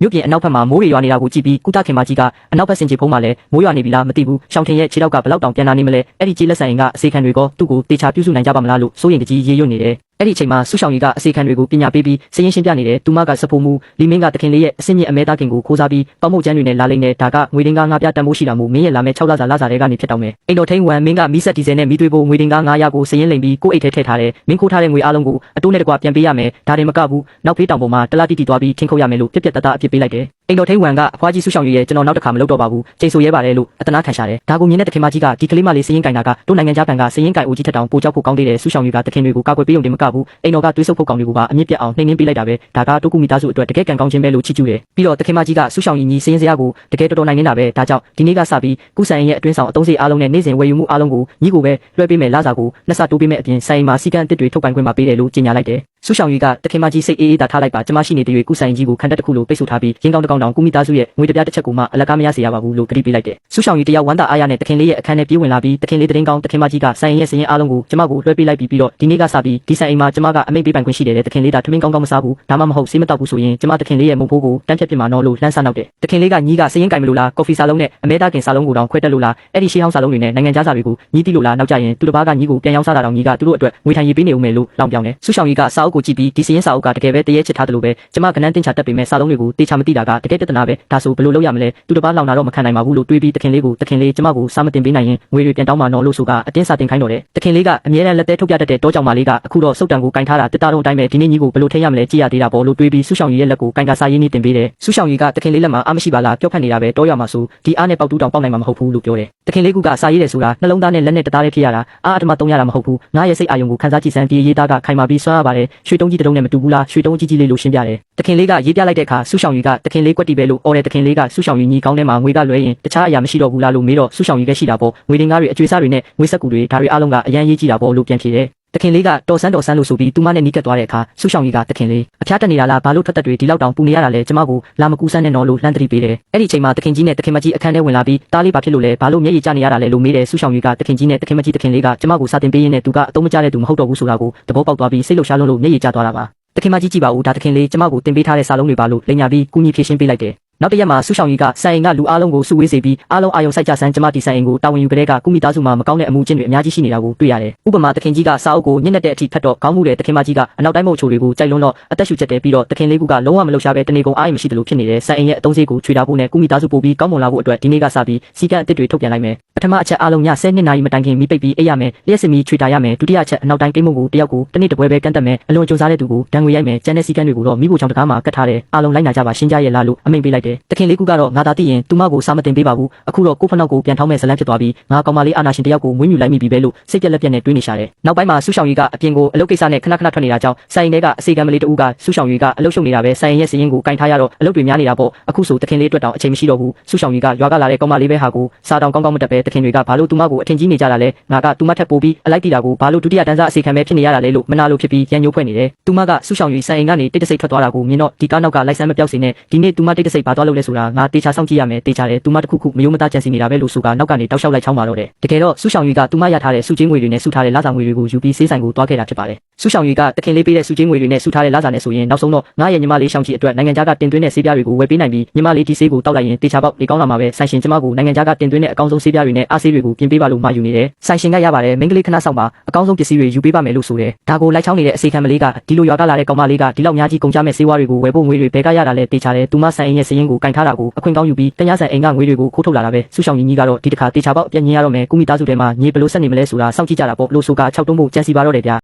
မြို့ပြင်အနောက်ဘက်မှာမိုးရွာနေတာကိုကြည့်ပြီးကုသခင်မကြီးကအနောက်ဘက်ဆင်ခြေဖုံးမှာလည်းမိုးရွာနေပြီလားမသိဘူးရှောင်းထင်ရဲ့ခြေထောက်ကဘလောက်တောင်ပြန်လာနေမလဲအဲ့ဒီကြေးလက်ဆိုင်ကအစေခံတွေကသူ့ကိုတေချာပြုစုနိုင်ကြပါမလားလို့စိုးရိမ်တကြီးရေရွတ်နေတယ်အဲ့ဒီအချိန်မှာဆူဆောင်ရီကအစေခံတွေကိုပညာပေးပြီးစရင်ရှင်းပြနေတယ်သူမကစဖိုးမှုလီမင်းကတခင်လေးရဲ့အစင်းမြင့်အမဲသားခင်ကိုခိုးစားပြီးပေါမုတ်ကျန်းတွေနဲ့လာလိမ့်နဲ့ဒါကငွေတင်ကားငါးပြတန်မိုးရှိတာမို့မင်းရဲ့လာမဲ့6လစာလစာတွေကနေဖြစ်တော့မယ်အိမ်တော်ထိန်ဝမ်မင်းကမီးဆက်ဒီဇယ်နဲ့မီးသွေးဖို့ငွေတင်ကား900ကိုစရင်လိမ့်ပြီးကိုယ့်အိတ်ထဲထည့်ထားတယ်မင်းခိုးထားတဲ့ငွေအလုံးကိုအတိုးနဲ့တကွပြန်ပေးရမယ်ဒါတင်မကဘူးနောက်ဖေးတောင်ပေါ်မှာတလားတီတီသွားပြီးထင်းခုတ်ရမယ်လို့ပြက်ပြက်တတအပြစ်ပေးလိုက်တယ်အိမ်တော်ထိန်ဝမ်ကအဖွားကြီးဆူဆောင်ရီရဲ့ကျွန်တော်နောက်တစ်ခါမလုပ်တော့ပါဘူးချိန်ဆိုရဲပါတယ်လို့အတနာခံရှာတယ်ဒါကိုမြင်တဲ့တခင်မကြီးကဒီကလေးမလေးစရင်ကင်တာကတို့နိုင်ငံခြားဘဏ်ကစရင်ကင်အိုကြီးထက်တောင်ပိုကြောက်ဖို့ကောင်းသေးတယ်ဆူဆောင်ရီကတခင်တွေကိုကာကွယ်ပေးုံတင်မကဘူးအိမ်တော်ကတွေးဆုပ်ဖို့ကောင်းတွေကိုပါအမြင့်ပြတ်အောင်နှိမ့်နှင်းပေးလိုက်တာပဲဒါကတိုကူမီသားစုအတွက်တကယ်ကံကောင်းခြင်းပဲလို့ချီးကျူးတယ်ပြီးတော့တခင်မကြီးကဆူဆောင်ရီညီစရင်စရာကိုတကယ်တော်တော်နိုင်နေတာပဲဒါကြောင့်ဒီနေ့ကစပြီးကုဆန်ရဲ့အတွင်းဆောင်အသုံးစရိတ်အားလုံးနဲ့နေ့စဉ်ဝယ်ယူမှုအားလုံးကိုညီကိုပဲလွှဲပေးမယ်လစာကိုနှစ်ဆတိုးပေးမယ်အပြင်ဆိုင်မှာစီကံအသစ်တွေထုတ်ပိုင်ခွင့်မှာပေးတယ်လို့ကြေညာလိုက်တယ်ဆူဆောင်ရီကတခင်မကြီးစိတ်အေးအေးသာထားလိုက်ပါကျမရှိနေတဲ့ကုဆိုင်ကြီးကိုခန္ဓာတစ်ခုလိုပိတ်ဆို့ထားပြီးရင်းကောင်းတစ်ကောင်တောင်ကုမိသားစုရဲ့ငွေတပြားတစ်ချက်ကိုမှအလကားမရစေရပါဘူးလို့ကတိပေးလိုက်တယ်ဆူဆောင်ရီတယောက်ဝမ်းသာအားရနဲ့တခင်လေးရဲ့အခန်းထဲပြေးဝင်လာပြီးတခင်လေးတရင်ကောင်းတခင်မကြီးကဆိုင်ရဲ့စရင်အားလုံးကိုကျမကိုလွှဲပေးလိုက်ပြီးတော့ဒီနေ့ကစပြီးဒီဆိုင်အိမ်မှာကျမကအမိတ်ပေးပိုင်ခွင့်ရှိတယ်တခင်လေးဒါထမင်းကောင်းကောင်းမစားဘူးဒါမှမဟုတ်ဆေးမတောက်ဘူးဆိုရင်ကျမတခင်လေးရဲ့မုံဖိုးကိုတန်းဖြတ်ပြမှာနော်လို့လှမ်းဆနောက်တယ်တခင်လေးကညီးကစရင်ကင်မလို့လားကော်ဖီစာလုံးနဲ့အမဲသားကင်စာလုံးကိုတောင်ခွဲတက်လို့လားအဲ့ဒီရှေးဟောင်းစာလုံးတွေနဲ့နိုင်ငံခြားစာတွေကိုညီးတိလို့လားနောက်ကြရင်သူတစ်ပါးကညီးကိုပြန်ရောက်စားတာတောင်ညီးကသူတို့အတွက်ငွေထိုင်ရေးပေးနေဦးမယ်လို့လောင်ပြောင်းတယ်ဆူဆောင်ရီကစာအုပ်ကိုကြည့်ပြီးဒီစရင်စာအုပ်ကတကယ်ပဲတရေချစ်ထားတယ်လို့ပဲကျမကနန်းတင်ချတက်ပေမဲ့စာလုံးတွေကိုတေချာမသိတာကတကယ်ပြဿနာပဲဒါဆိုဘယ်လိုလုပ်ရမလဲသူတစ်ပါးလောင်တာတော့မခံနိုင်ပါဘူးလို့တွေးပြီးတခင်လေးကျမကိုစာမတင်ပေးနိုင်ရင်ငွေတွေပြန်တောင်းမှာနော်လို့ဆိုကအတင်းစာတင်ခိုင်းတော့တယ်တခင်လေးကအမြဲတမ်းလက်သေးထုတ်ပြတတ်တဲ့တောကြောင်မလေးကအခုတော့စုတ်တံကိုကင်ထားတာတစ်တာတော့အတိုင်းပဲဒီနေ့ညီးကိုဘယ်လိုထိရမလဲကြည့်ရသေးတာပေါ့လို့တွေးပြီးဆူဆောင်ရီရဲ့လက်ကိုကင်ကစာရင်းနေတင်ပေးတယ်ဆူဆောင်ရီကတခင်လေးလက်မှာအားမရှိပါလားပြောဖက်နေတာပဲတောရမှာဆိုဒီအားနဲ့ပေါက်တူးတောင်ပေါက်နိုင်မှာမဟုတ်ဘူးလို့ပြောတယ်တခင်လေးကစာရေးတယ်ဆိုတာနှလုံးသားနဲ့လက်နဲ့တသားလေးဖြစ်ရတာအားအထမသုံးရတာမဟုတ်ဘူးငါရဲ့စိတ်အာယုံကိုခန်းစားကြည့်စမ်းဒီရေးသားကခိုင်မာပြီးစွမ်းရပါတယ်ရွှေတုံးကြီးတုံးနဲ့မတူဘူးလားရွှေတုံးကြီးလေးလို့ရှင်းပြတယ်တခင်လေးကရေးပြလိုက်တဲ့အခါဆူဆောင်ရီကတခင်လေးကွက်တီပဲလို့အော်တယ်တခင်လေးကဆူဆောင်ရီညီကောင်းထဲမှာငွေကလွဲရင်တခြားအရာမရှိတော့ဘူးလားလို့မေးတော့ဆူဆောင်ရီကရှိတာပေါ့ငွေတင်ကားတွေအကျွေးစားတွေနဲ့ငွေဆက်ကူတွေဒါတွေအားလုံးကအရန်ရေးကြည့်တာပေါ့လို့ပြန်ဖြေတယ်တခင်လေးကတော်ဆန်းလို့ဆိုပြီးသူမနဲ့နီးကပ်သွားတဲ့အခါဆူဆောင်ရီကတခင်လေးအဖျားတက်နေတာလားဘာလို့ထွက်သက်တွေဒီလောက်တောင်ပူနေရတာလဲကျမကိုလာမကူးစမ်းနဲ့နော်လို့လှမ်းတတိပေးတယ်အဲ့ဒီချိန်မှာတခင်ကြီးနဲ့တခင်မကြီးအခန်းထဲဝင်လာပြီးတားလေးဘာဖြစ်လို့လဲဘာလို့မျက်ရည်ကျနေရတာလဲလို့မေးတယ်ဆူဆောင်ရီကတခင်ကြီးနဲ့တခင်မကြီးတခင်လေးကကျမကိုစာတင်ပေးရင်းနဲ့သူကအတုံးမကျတဲ့သူမဟုတ်တော့ဘူးဆိုတာကိုသဘောပေါက်သွားပြီးစိတ်လှုပ်ရှားလို့မျက်ရည်ကျသွားတာပါတခင်မကြီးကြည့်ပါဦးဒါတခင်လေးကျမကိုတင်ပေးထားတဲ့စာလုံးတွေပါလို့လိန်ညာပြီးကူညီဖြည့်ရှင်းပေးလိုက်တယ်နောက်တရက်မှာဆူဆောင်ရီကဆိုင်အိမ်ကလူအားလုံးကိုစုဝေးစေပြီးအားလုံးအာရုံစိုက်ကြဆန်းကျမဒီဆိုင်အိမ်ကိုတာဝန်ယူကြတဲ့ကကုမိသားစုမှာမကောင်းတဲ့အမှုချင်းတွေအများကြီးရှိနေတာကိုတွေ့ရတယ်။ဥပမာတခင်ကြီးကစာအုပ်ကိုညှက်တဲ့အထိဖတ်တော့ခေါင်းမှုတဲ့တခင်မကြီးကအနောက်တိုင်းမုတ်ချိုတွေကိုကြိုက်လွန်းတော့အသက်ရှူချက်တယ်ပြီးတော့တခင်လေးကလုံးဝမလှုပ်ရှားပဲတနေကုန်အားရမရှိတယ်လို့ဖြစ်နေတဲ့ဆိုင်အိမ်ရဲ့အသုံးစရိတ်ကိုချွေတာဖို့နဲ့ကုမိသားစုပို့ပြီးကောင်းမွန်လာဖို့အတွက်ဒီနေ့ကစပြီးစီကံအသစ်တွေထုတ်ပြန်လိုက်မယ်။ပထမအချက်အားလုံးည10နာရီမတိုင်ခင်မိပိတ်ပြီးအိပ်ရမယ်။လျှက်စင်မီချွေတာရမယ်။ဒုတိယအချက်အနောက်တိုင်းကိမုံကိုတယောက်ကိုတစ်နေ့တစ်ပွဲပဲကန့်တက်မယ်။အလွန်ကြိုးစားတဲ့သူကိုဒဏ်ငွေရိုက်မယ်။ကျန်တဲ့စီကံတွေကိုတော့မိဖို့ချောင်းတကားမှာကတ်ထားတယ်။အားလုံးလိုက်နာကြပါရှင်းကြရဲ့လားလို့အမိန့်ပေးလိုက်တယ်။တခင်လေးကတော့ငါသာသိရင်သူမကိုစာမတင်ပေးပါဘူးအခုတော့ကိုဖနောက်ကိုပြန်ထောင်းမဲ့ဇလန်းဖြစ်သွားပြီးငါကောင်မလေးအာနာရှင်တယောက်ကိုမွေးမြူလိုက်မိပြီပဲလို့စိတ်ပြက်လက်ပြက်နဲ့တွေးနေရှာတယ်နောက်ပိုင်းမှာဆူဆောင်ရီကအပြင်ကိုအလုပ်ကိစ္စနဲ့ခဏထွက်နေတာကြောင့်ဆိုင်ထဲကအစီကံမလေးတူကဆူဆောင်ရီကအလုပ်ရှုပ်နေတာပဲဆိုင်ရဲ့စရင်ကိုကင်ထားရတော့အလုပ်တွေများနေတာပေါ့အခုဆိုတခင်လေးအတွက်တောင်အချိန်မရှိတော့ဘူးဆူဆောင်ရီကရွာကလာတဲ့ကောင်မလေးပဲဟာကိုစားတောင်ကောင်းမတက်ပဲတခင်တွေကဘာလို့သူမကိုအထင်ကြီးနေကြတာလဲငါကသူမထက်ပိုပြီးအလိုက်တီတာကိုဘာလို့ဒုတိယတန်းစားအစီခံပဲဖြစ်နေရတာလဲလို့မနာလို့ဖြစ်ပြီးရန်ညိုးဖွဲ့နေတယ်သူမကဆူဆောင်ရီဆိုင်ကနေတိတ်တဆိတ်ထွက်သွားတာကိုမြင်တော့ဒီကားနောက်ကလိုက်ဆန်းမပြောက်စေနဲ့ဒီနေ့သူမတိတ်တဆိတ်ဘာသွားလို့လဲဆိုတာငါတေချာစောင့်ကြည့်ရမယ်တေချာတယ်သူမတခုခုမယုံမသားကြံစီနေတာပဲလို့ဆိုကနောက်ကနေတောက်လျှောက်လိုက်ချောင်းပါတော့တယ်တကယ်တော့ဆူဆောင်ရီကသူမရထားတဲ့စုချင်းငွေတွေနဲ့စုထားတဲ့လစာငွေတွေကိုယူပြီးစေးဆိုင်ကိုတွားခဲ့တာဖြစ်ပါတယ်ဆူဆောင်ရီကတခင်လေးပေးတဲ့စုချင်းငွေတွေနဲ့စုထားတဲ့လစာနဲ့ဆိုရင်နောက်ဆုံးတော့ငါရဲ့ညီမလေးရှောင်းချီအတွက်နိုင်ငံခြားကတင်သွင်းတဲ့ဆေးပြားတွေကိုဝယ်ပေးနိုင်ပြီးညီမလေးဒီဆေးကိုတောက်လိုက်ရင်တေချာပေါက်လေကောင်းလာမှာပဲဆိုင်ရှင်ကျမကိုနိုင်ငံခြားကတင်သွင်းတဲ့အကောင်းဆုံးဆေးပြားတွေနဲ့အားဆေးတွေကိုပြင်ပေးပါလို့မှာယူနေတယ်ဆိုင်ရှင်ကရပါတယ်မင်္ဂလိခဏဆောင်ပါအကောင်းဆုံးပစ္စည်းတွေယူပေးပါမယ်လို့ဆိုတယ်ဒါကိုလိုက်ချောင်းနေတဲ့အစီခံမလေးကဒီလိုရွာကလာတဲ့ကောင်မလေးကဒီလောက်များကြီးကုန်ကြမဲ့ဆေးဝါးတွေကိုဝယ်ဖို့ငွေတွေဘယ်ကရတာလဲတေချာတယ်သူမဆိုင်ရဲ့စရင်ကိုကင်ထားတာကိုအခွင့်ကောင်းယူပြီးတ냐ဆိုင်အိမ်ကငွေတွေကိုခိုးထုတ်လာတာပဲဆူဆောင်ရီကြီးကတော့ဒီတစ်ခါတေချာပေါက်အပြည့်ညင်ရတော့မယ်ကုမိသားစုထဲမှာညီဘလို့ဆက်နေမလဲဆိုတာစောင့်ကြည့်ကြတာပေါ့လို့ဆိုက6တုံးဖို့ကြံစီပါတော့တယ်ဗျာ